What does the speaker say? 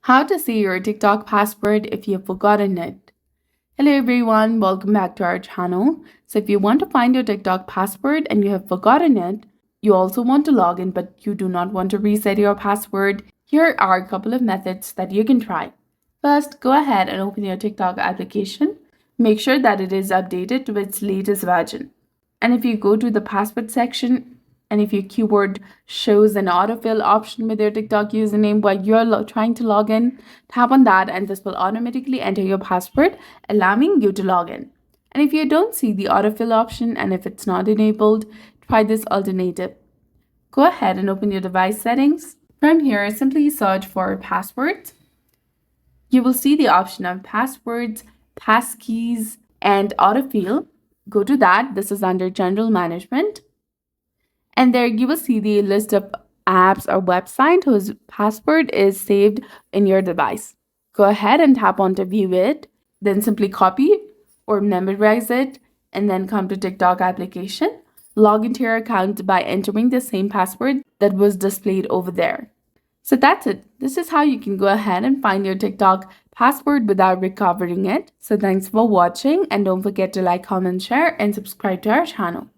How to see your TikTok password if you've forgotten it. Hello everyone, welcome back to our channel. So if you want to find your TikTok password and you have forgotten it, you also want to log in but you do not want to reset your password, here are a couple of methods that you can try. First, go ahead and open your TikTok application. Make sure that it is updated to its latest version. And if you go to the password section, and if your keyboard shows an autofill option with your TikTok username while you're trying to log in, tap on that and this will automatically enter your password, allowing you to log in. And if you don't see the autofill option and if it's not enabled, try this alternative. Go ahead and open your device settings. From here, simply search for passwords. You will see the option of passwords, passkeys, and autofill. Go to that. This is under general management. And there you will see the list of apps or website whose password is saved in your device. Go ahead and tap on to view it, then simply copy or memorize it, and then come to TikTok application. Log into your account by entering the same password that was displayed over there. So that's it. This is how you can go ahead and find your TikTok password without recovering it. So thanks for watching and don't forget to like, comment, share, and subscribe to our channel.